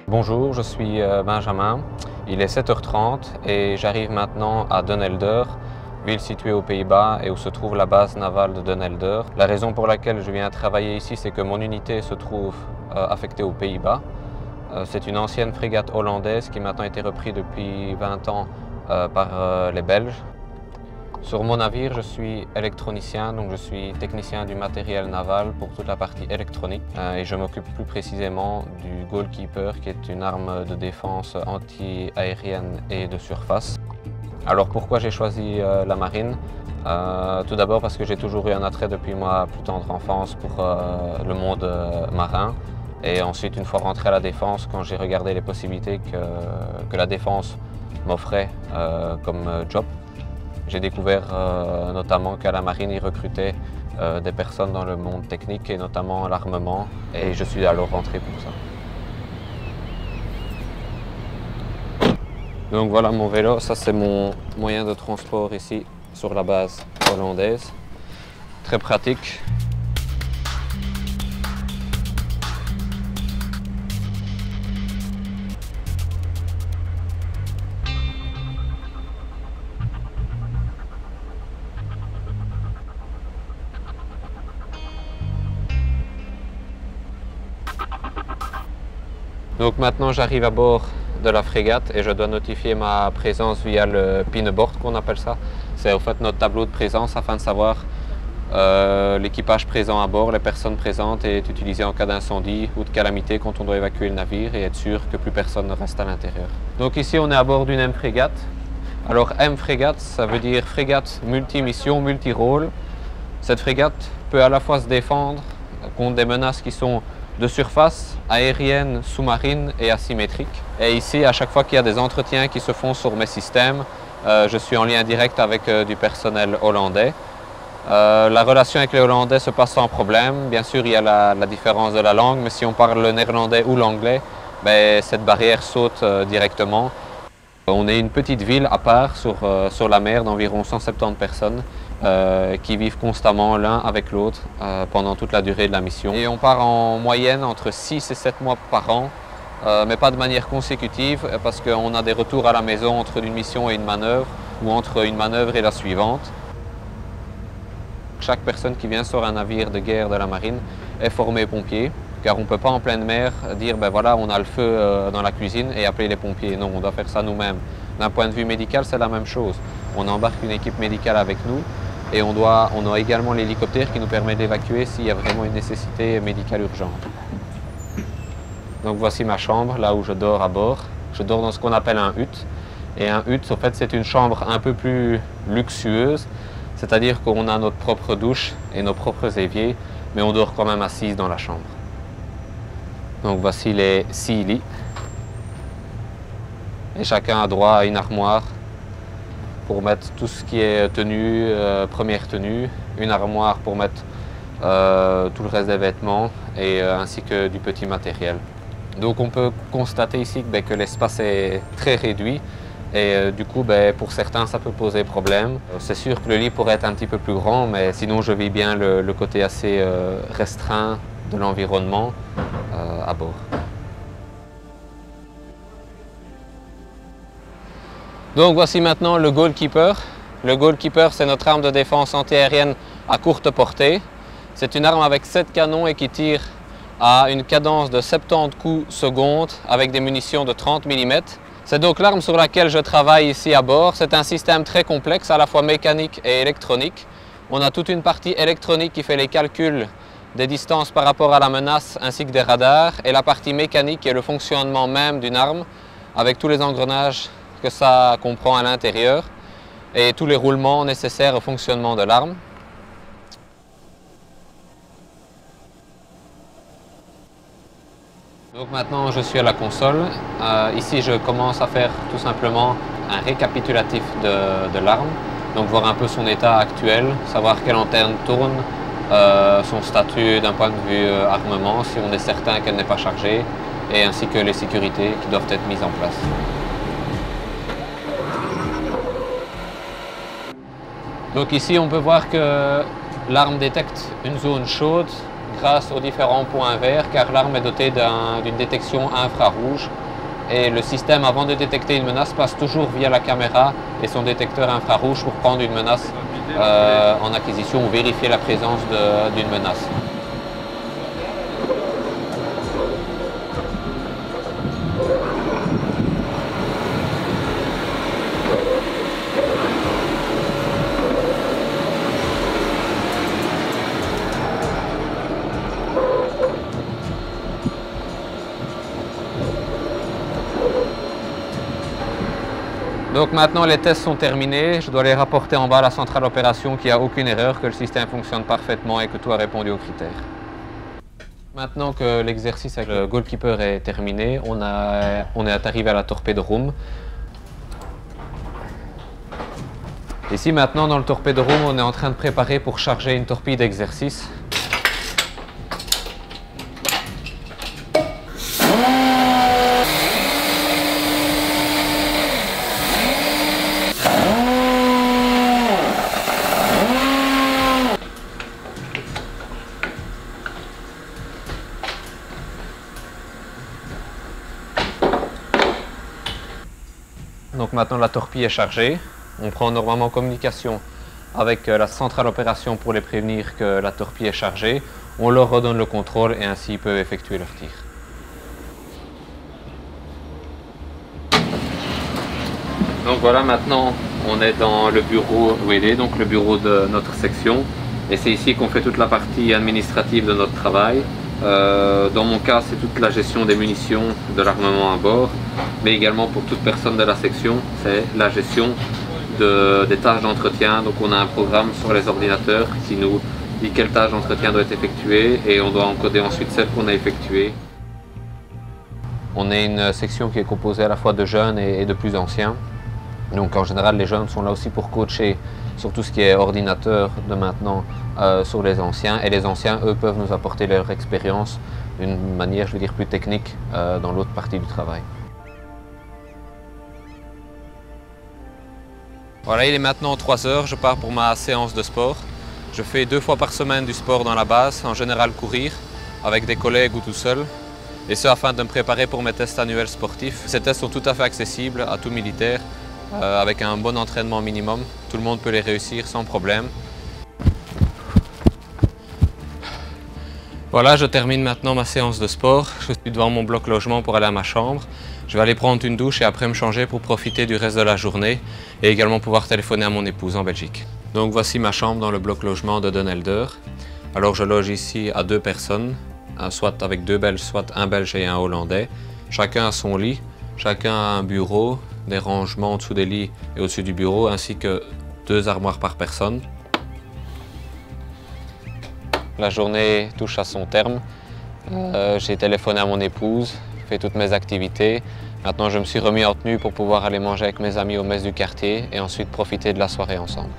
Bonjour, je suis Benjamin. Il est 7h30 et j'arrive maintenant à Den Helder, ville située aux Pays-Bas et où se trouve la base navale de Den Helder. La raison pour laquelle je viens travailler ici, c'est que mon unité se trouve affectée aux Pays-Bas. C'est une ancienne frégate hollandaise qui a maintenant été reprise depuis 20 ans par les Belges. Sur mon navire, je suis électronicien, donc je suis technicien du matériel naval pour toute la partie électronique et je m'occupe plus précisément du Goalkeeper qui est une arme de défense anti-aérienne et de surface. Alors pourquoi j'ai choisi la marine? Tout d'abord parce que j'ai toujours eu un attrait depuis ma plus tendre enfance pour le monde marin. Et ensuite, une fois rentré à la défense, quand j'ai regardé les possibilités que la défense m'offrait comme job, j'ai découvert notamment qu'à la marine, ils recrutaient des personnes dans le monde technique et notamment l'armement. Et je suis alors rentré pour ça. Donc voilà mon vélo, ça c'est mon moyen de transport ici sur la base hollandaise. Très pratique. Donc maintenant j'arrive à bord de la frégate et je dois notifier ma présence via le pinboard qu'on appelle ça. C'est en fait notre tableau de présence afin de savoir l'équipage présent à bord, les personnes présentes et est utilisé en cas d'incendie ou de calamité quand on doit évacuer le navire et être sûr que plus personne ne reste à l'intérieur. Donc ici on est à bord d'une M-frégate. Alors M-frégate, ça veut dire frégate multi-mission, multi-rôle. Cette frégate peut à la fois se défendre contre des menaces qui sont de surface, aérienne, sous-marine et asymétrique. Et ici, à chaque fois qu'il y a des entretiens qui se font sur mes systèmes, je suis en lien direct avec du personnel hollandais. La relation avec les Hollandais se passe sans problème. Bien sûr, il y a la différence de la langue, mais si on parle le néerlandais ou l'anglais, cette barrière saute directement. On est une petite ville à part sur la mer d'environ 170 personnes. Qui vivent constamment l'un avec l'autre pendant toute la durée de la mission. Et on part en moyenne entre 6 et 7 mois par an, mais pas de manière consécutive parce qu'on a des retours à la maison entre une mission et une manœuvre ou entre une manœuvre et la suivante. Chaque personne qui vient sur un navire de guerre de la marine est formée pompier car on ne peut pas en pleine mer dire ben voilà on a le feu dans la cuisine et appeler les pompiers. Non, on doit faire ça nous-mêmes. D'un point de vue médical, c'est la même chose. On embarque une équipe médicale avec nous. Et on a également l'hélicoptère qui nous permet d'évacuer s'il y a vraiment une nécessité médicale urgente. Donc voici ma chambre, là où je dors à bord. Je dors dans ce qu'on appelle un hut. Et un hut, en fait, c'est une chambre un peu plus luxueuse. C'est-à-dire qu'on a notre propre douche et nos propres éviers, mais on dort quand même assise dans la chambre. Donc voici les 6 lits. Et chacun a droit à une armoire pour mettre tout ce qui est tenue, première tenue, une armoire pour mettre tout le reste des vêtements et ainsi que du petit matériel. Donc on peut constater ici que l'espace est très réduit et du coup pour certains ça peut poser problème. C'est sûr que le lit pourrait être un petit peu plus grand, mais sinon je vis bien le côté assez restreint de l'environnement à bord. Donc voici maintenant le Goalkeeper. Le Goalkeeper, c'est notre arme de défense antiaérienne à courte portée. C'est une arme avec 7 canons et qui tire à une cadence de 70 coups secondes avec des munitions de 30 mm. C'est donc l'arme sur laquelle je travaille ici à bord. C'est un système très complexe, à la fois mécanique et électronique. On a toute une partie électronique qui fait les calculs des distances par rapport à la menace ainsi que des radars et la partie mécanique qui est le fonctionnement même d'une arme avec tous les engrenages que ça comprend à l'intérieur et tous les roulements nécessaires au fonctionnement de l'arme. Donc maintenant je suis à la console. Ici je commence à faire tout simplement un récapitulatif de l'arme, donc voir un peu son état actuel, savoir quelle antenne tourne, son statut d'un point de vue armement, si on est certain qu'elle n'est pas chargée, et ainsi que les sécurités qui doivent être mises en place. Donc ici on peut voir que l'arme détecte une zone chaude grâce aux différents points verts, car l'arme est dotée d'une détection infrarouge. Et le système, avant de détecter une menace, passe toujours via la caméra et son détecteur infrarouge pour prendre une menace en acquisition ou vérifier la présence d'une menace. Donc maintenant les tests sont terminés, je dois les rapporter en bas à la centrale opération qu'il n'y a aucune erreur, que le système fonctionne parfaitement et que tout a répondu aux critères. Maintenant que l'exercice avec le goalkeeper est terminé, on est arrivé à la torpedo room. Ici maintenant dans le torpedo room, on est en train de préparer pour charger une torpille d'exercice. Donc maintenant la torpille est chargée, on prend normalement communication avec la centrale opération pour les prévenir que la torpille est chargée, on leur redonne le contrôle et ainsi ils peuvent effectuer leur tir. Donc voilà, maintenant on est dans le bureau où il est, donc le bureau de notre section, et c'est ici qu'on fait toute la partie administrative de notre travail. Dans mon cas, c'est toute la gestion des munitions, de l'armement à bord, mais également pour toute personne de la section, c'est la gestion des tâches d'entretien. Donc on a un programme sur les ordinateurs qui nous dit quelle tâche d'entretien doit être effectuée et on doit encoder ensuite celle qu'on a effectuée. On est une section qui est composée à la fois de jeunes et de plus anciens. Donc en général, les jeunes sont là aussi pour coacher sur tout ce qui est ordinateur de maintenant sur les anciens. Et les anciens, eux, peuvent nous apporter leur expérience d'une manière, je veux dire, plus technique dans l'autre partie du travail. Voilà, il est maintenant 3 heures, je pars pour ma séance de sport. Je fais 2 fois par semaine du sport dans la base, en général courir, avec des collègues ou tout seul. Et ce afin de me préparer pour mes tests annuels sportifs. Ces tests sont tout à fait accessibles à tout militaire. Avec un bon entraînement minimum, tout le monde peut les réussir sans problème. Voilà, je termine maintenant ma séance de sport. Je suis devant mon bloc logement pour aller à ma chambre. Je vais aller prendre une douche et après me changer pour profiter du reste de la journée et également pouvoir téléphoner à mon épouse en Belgique. Donc voici ma chambre dans le bloc logement de Den Helder. Alors je loge ici à 2 personnes, soit avec 2 Belges, soit un Belge et un Hollandais. Chacun a son lit, chacun a un bureau, des rangements en dessous des lits et au-dessus du bureau, ainsi que 2 armoires par personne. La journée touche à son terme. J'ai téléphoné à mon épouse, fait toutes mes activités. Maintenant, je me suis remis en tenue pour pouvoir aller manger avec mes amis aux messes du quartier et ensuite profiter de la soirée ensemble.